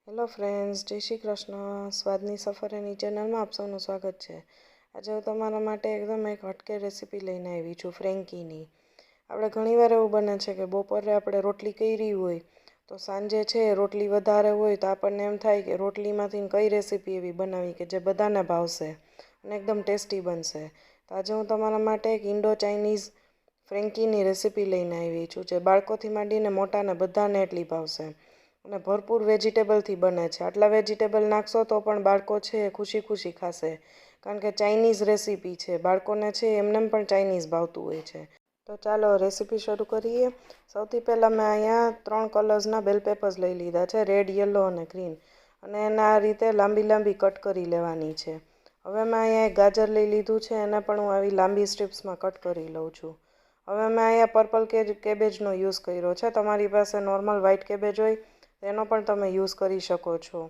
Hello friends, જય શ્રી કૃષ્ણ. સ્વાદની સફર એની ચેનલમાં આપ સૌનું સ્વાગત છે. આજે હું તમારા માટે એકદમ એક હટકે રેસીપી લઈને આવી છું ફ્રેન્કીની. આપણે ઘણીવાર એવું બને છે કે બપોરે આપણે રોટલી કરી હોય તો સાંજે છે રોટલી વધારે હોય તો આપણને એમ થાય કે રોટલીમાંથી કઈ રેસીપી એવી બનાવી કે જે બધાને ભાવશે અને એકદમ ટેસ્ટી બનશે. તો આજે હું તમારા માટે એક ઇન્ડો ચાઇનીઝ ફ્રેન્કીની રેસીપી લઈને આવી છું જે બાળકોથી માંડીને મોટાને બધાને એટલી ભાવશે અને ભરપૂર વેજીટેબલથી બને છે. આટલા વેજીટેબલ નાખશો તો પણ બાળકો છે એ ખુશી ખુશી ખાશે, કારણ કે ચાઇનીઝ રેસીપી છે. બાળકોને છે એમને પણ ચાઇનીઝ ભાવતું હોય છે. તો ચાલો રેસીપી શરૂ કરીએ. સૌથી પહેલાં મેં અહીંયા 3 કલર્સના બેલ પેપર્સ લઈ લીધા છે, રેડ, યલો અને ગ્રીન, અને એને આ રીતે લાંબી લાંબી કટ કરી લેવાની છે. હવે મેં અહીંયા એક ગાજર લઈ લીધું છે, એને પણ હું આવી લાંબી સ્ટ્રીપ્સમાં કટ કરી લઉં છું. હવે મેં અહીંયા પર્પલ કેબેજનો યુઝ કર્યો છે. તમારી પાસે નોર્મલ વ્હાઇટ કેબેજ હોય તેનો પણ તમે યુઝ કરી શકો છો.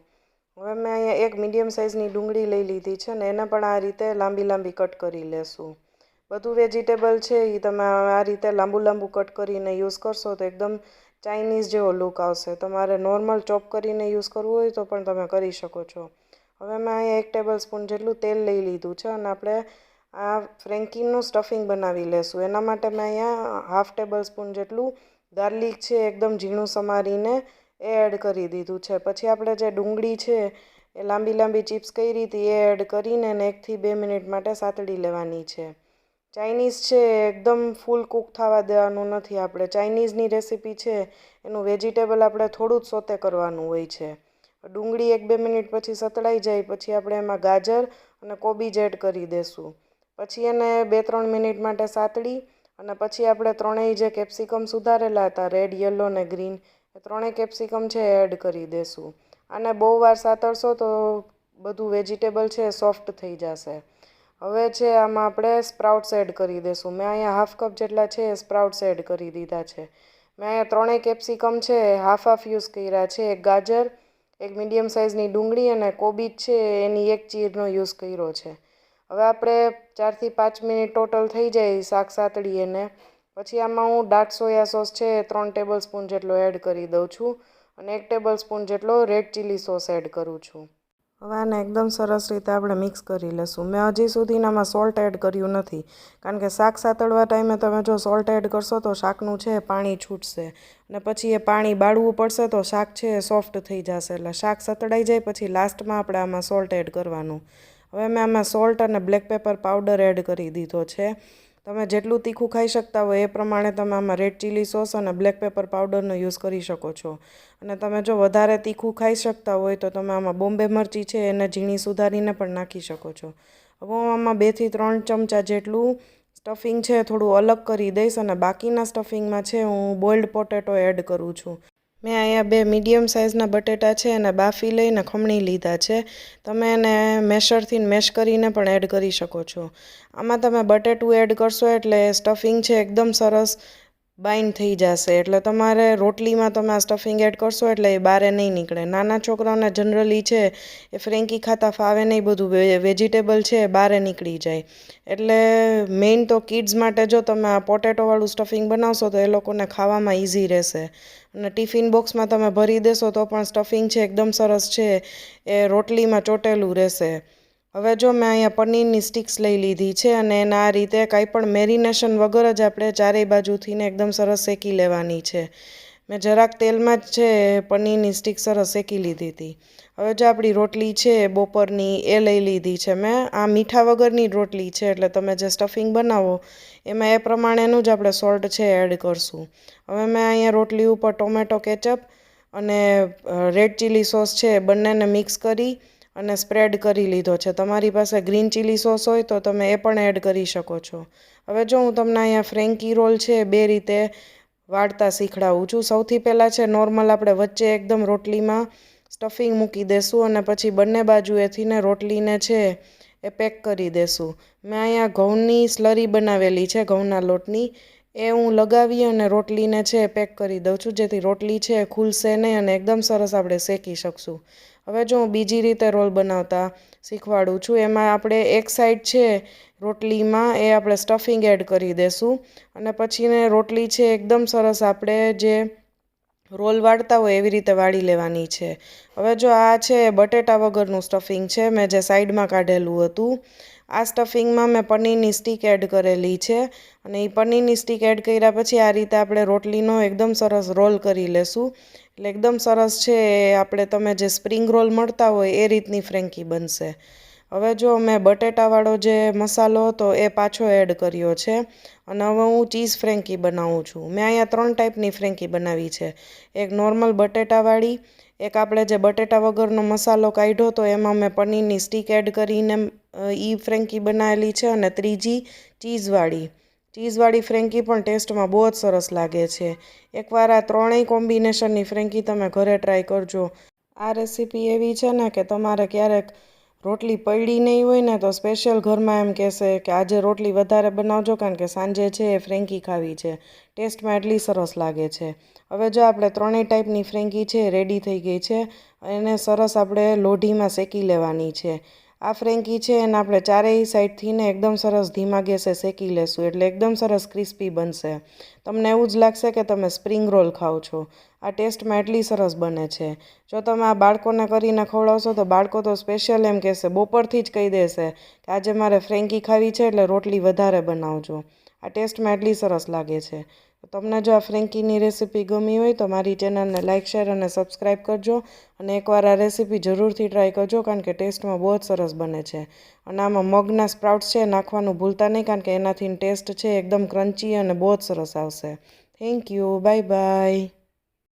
હવે મેં અહીંયા એક મીડિયમ સાઇઝની ડુંગળી લઈ લીધી છે ને એને પણ આ રીતે લાંબી લાંબી કટ કરી લેશું. બધું વેજીટેબલ છે એ તમે આ રીતે લાંબુ લાંબુ કટ કરીને યુઝ કરશો તો એકદમ ચાઇનીઝ જેવો લુક આવશે. તમારે નોર્મલ ચોપ કરીને યુઝ કરવું હોય તો પણ તમે કરી શકો છો. હવે મેં અહીંયા 1 ટેબલ સ્પૂન જેટલું તેલ લઈ લીધું છે અને આપણે આ ફ્રેન્કીનું સ્ટફિંગ બનાવી લેશું. એના માટે મેં અહીંયા 1/2 ટેબલ સ્પૂન જેટલું ગાર્લિક છે એકદમ ઝીણું સમારીને એ એડ કરી દીધું છે. પછી આપણે જે ડુંગળી છે એ લાંબી લાંબી ચિપ્સ કરી હતી એ એડ કરીને 1 થી 2 મિનિટ માટે સાતળી લેવાની છે. ચાઇનીઝ છે એકદમ ફૂલ કૂક થવા દેવાનું નથી. આપણે ચાઇનીઝની રેસીપી છે એનું વેજીટેબલ આપણે થોડું જ સોતે કરવાનું હોય છે. ડુંગળી 1-2 મિનિટ પછી સતળાઈ જાય પછી આપણે એમાં ગાજર અને કોબીજ એડ કરી દઈશું. પછી એને 2-3 મિનિટ માટે સાતળી અને પછી આપણે ત્રણેય જે કેપ્સિકમ સુધારેલા હતા, રેડ, યલો અને ગ્રીન, એ ત્રણેય કેપ્સિકમ છે એડ કરી દેશું. આને બહુ વાર સાતળશો તો બધું વેજીટેબલ છે સોફ્ટ થઈ જશે. હવે છે આમાં આપણે સ્પ્રાઉટ્સ એડ કરી દઈશું. મેં અહીંયા 1/2 કપ જેટલા છે એ સ્પ્રાઉટ્સ એડ કરી દીધા છે. મેં અહીંયા ત્રણેય કેપ્સિકમ છે હાફ હાફ યુઝ કર્યા છે. એક ગાજર, એક મીડિયમ સાઇઝની ડુંગળી અને કોબીજ છે એની એક ચીરનો યુઝ કર્યો છે. હવે આપણે 4 થી 5 મિનિટ ટોટલ થઈ જાય શાક સાતળી એને પછી આમાં હું ડાર્ક સોયા સોસ છે 3 ટેબલ સ્પૂન જેટલો એડ કરી દઉં છું અને 1 ટેબલ સ્પૂન જેટલો રેડ ચીલી સોસ એડ કરું છું. હવે આને એકદમ સરસ રીતે આપણે મિક્સ કરી લઈશું. મેં હજી સુધીનામાં સોલ્ટ એડ કર્યું નથી, કારણ કે શાક સાતળવા ટાઈમે તમે જો સોલ્ટ એડ કરશો તો શાકનું છે પાણી છૂટશે અને પછી એ પાણી બાળવું પડશે તો શાક છે એ સોફ્ટ થઈ જશે. એટલે શાક સતળાઈ જાય પછી લાસ્ટમાં આપણે આમાં સોલ્ટ એડ કરવાનું. હવે મેં આમાં સોલ્ટ અને બ્લેક પેપર પાવડર એડ કરી દીધો છે. તમે જેટલું તીખું ખાઈ શકતા હોય એ પ્રમાણે તમે આમાં રેડ ચીલી સોસ અને બ્લેક પેપર પાવડરનો યુઝ કરી શકો છો. અને તમે જો વધારે તીખું ખાઈ શકતા હોય તો તમે આમાં બોમ્બે મરચી છે એને ઝીણી સુધારીને પણ નાખી શકો છો. હવે હું આમાં 2 થી 3 ચમચા જેટલું સ્ટફિંગ છે થોડું અલગ કરી દઈશ અને બાકીના સ્ટફિંગમાં છે હું બોઇલ્ડ પોટેટો એડ કરું છું. મેં અહીંયા 2 મીડિયમ સાઇઝના બટેટા છે એને બાફી લઈને ખમણી લીધા છે. તમે એને મેશરથી મેશ કરીને પણ એડ કરી શકો છો. આમાં તમે બટેટું એડ કરશો એટલે સ્ટફિંગ છે એકદમ સરસ બાઇન્ડ થઈ જશે. એટલે તમારે રોટલીમાં તમે આ સ્ટફિંગ એડ કરશો એટલે એ બહાર નહીં નીકળે. નાના છોકરાઓને જનરલી છે એ ફ્રેન્કી ખાતા ફાવે નહીં, બધું વેજીટેબલ છે એ બહાર નીકળી જાય. એટલે મેઇન તો કિડ્સ માટે જો તમે આ પોટેટોવાળું સ્ટફિંગ બનાવશો તો એ લોકોને ખાવામાં ઇઝી રહેશે અને ટિફિન બોક્સમાં તમે ભરી દેશો તો પણ સ્ટફિંગ છે એકદમ સરસ છે એ રોટલીમાં ચોટેલું રહેશે. હવે જો મેં અહીંયા પનીરની સ્ટિક્સ લઈ લીધી છે અને એને આ રીતે કાંઈ પણ મેરિનેશન વગર જ આપણે ચારેય બાજુથી ને એકદમ સરસ શેકી લેવાની છે. મેં જરાક તેલમાં જ છે પનીરની સ્ટિક સરસ શેકી લીધી હતી. હવે જો આપણી રોટલી છે બપોરની એ લઈ લીધી છે મેં. આ મીઠા વગરની રોટલી છે એટલે તમે જે સ્ટફિંગ બનાવો એમાં એ પ્રમાણેનું જ આપણે સોલ્ટ છે એડ કરશું. હવે મેં અહીંયા રોટલી ઉપર ટોમેટો કેચઅપ અને રેડ ચીલી સોસ છે બંનેને મિક્સ કરી અને સ્પ્રેડ કરી લીધો છે. તમારી પાસે ગ્રીન ચીલી સોસ હોય તો તમે એ પણ એડ કરી શકો છો. હવે જો હું તમને અહીંયા ફ્રેન્કી રોલ છે 2 રીતે વાળતા શીખડાવું છું. સૌથી પહેલાં છે નોર્મલ આપણે વચ્ચે એકદમ રોટલીમાં સ્ટફિંગ મૂકી દેશું અને પછી બંને બાજુએથી ને રોટલીને છે એ પેક કરી દેશું. મેં અહીંયા ઘઉંની સ્લરી બનાવેલી છે, ઘઉંના લોટની, એ હું લગાવી અને રોટલીને છે પેક કરી દઉં છું જેથી રોટલી છે ખુલશે નહીં અને એકદમ સરસ આપણે શેકી શકશું. હવે જો હું બીજી રીતે રોલ બનાવતા શીખવાડું છું. એમાં આપણે એક સાઈડ છે રોટલીમાં એ આપણે સ્ટફિંગ એડ કરી દઈશું અને પછીને રોટલી છે એકદમ સરસ આપણે જે રોલ વાળતા હોય એવી રીતે વાળી લેવાની છે. હવે જો આ છે બટેટા વગરનું સ્ટફિંગ છે, મેં જે સાઈડમાં કાઢેલું હતું. આ સ્ટફિંગમાં મેં પનીરની સ્ટીક એડ કરેલી છે અને એ પનીરની સ્ટીક એડ કર્યા પછી આ રીતે આપણે રોટલીનો એકદમ સરસ રોલ કરી લેશું. એટલે એકદમ સરસ છે આપણે તમે જે સ્પ્રિંગ રોલ મળતા હોય એ રીતની ફ્રેન્કી બનશે. હવે જો મેં બટેટાવાળો જે મસાલો હતો એ પાછો એડ કર્યો છે અને હવે હું ચીઝ ફ્રેન્કી બનાવું છું. મેં અહીંયા 3 ટાઈપની ફ્રેન્કી બનાવી છે. એક નોર્મલ બટેટાવાળી, એક આપણે જે બટેટા વગરનો મસાલો કાઢ્યો તો એમાં મેં પનીરની સ્ટીક એડ કરીને ફ્રેન્કી બનાવેલી છે અને ત્રીજી ચીઝવાળી ફ્રેન્કી પણ ટેસ્ટમાં બહુ જ સરસ લાગે છે. એકવાર આ ત્રણેય કોમ્બિનેશનની ફ્રેન્કી તમે ઘરે ટ્રાય કરજો. આ રેસીપી એવી છે ને કે તમારે ક્યારેક રોટલી પડી નહીં હોય ને તો સ્પેશિયલ ઘરમાં એમ કહેશે કે આજે રોટલી વધારે બનાવજો કારણ કે સાંજે છે એ ફ્રેન્કી ખાવી છે. ટેસ્ટમાં એટલી સરસ લાગે છે. હવે જો આપણે ત્રણેય ટાઈપની ફ્રેન્કી છે રેડી થઈ ગઈ છે. એને સરસ આપણે લોઢીમાં શેકી લેવાની છે. આ ફ્રેન્કી છે એને આપણે ચારેય સાઈડથી ને એકદમ સરસ ધીમા ગેસે શેકી લેશું એટલે એકદમ સરસ ક્રિસ્પી બનશે. તમને એવું જ લાગશે કે તમે સ્પ્રિંગ રોલ ખાઓ છો. આ ટેસ્ટમાં એટલી સરસ બને છે. જો તમે આ બાળકોને કરીને ખવડાવશો તો બાળકો તો સ્પેશિયલ એમ કહેશે, બપોરથી જ કહી દેશે કે આજે મારે ફ્રેન્કી ખાવી છે એટલે રોટલી વધારે બનાવજો. આ ટેસ્ટમાં એટલી સરસ લાગે છે. તમને જો આ ફ્રેન્કીની રેસીપી ગમી હોય તો મારી ચેનલને લાઇક, શેર અને સબસ્ક્રાઈબ કરજો અને એકવાર આ રેસીપી જરૂરથી ટ્રાય કરજો કારણ કે ટેસ્ટમાં બહુ જ સરસ બને છે. અને આમાં મગના સ્પ્રાઉટ્સ છે નાખવાનું ભૂલતા નહીં કારણ કે એનાથી ટેસ્ટ છે એકદમ ક્રન્ચી અને બહુ જ સરસ આવશે. Thank you. Bye bye.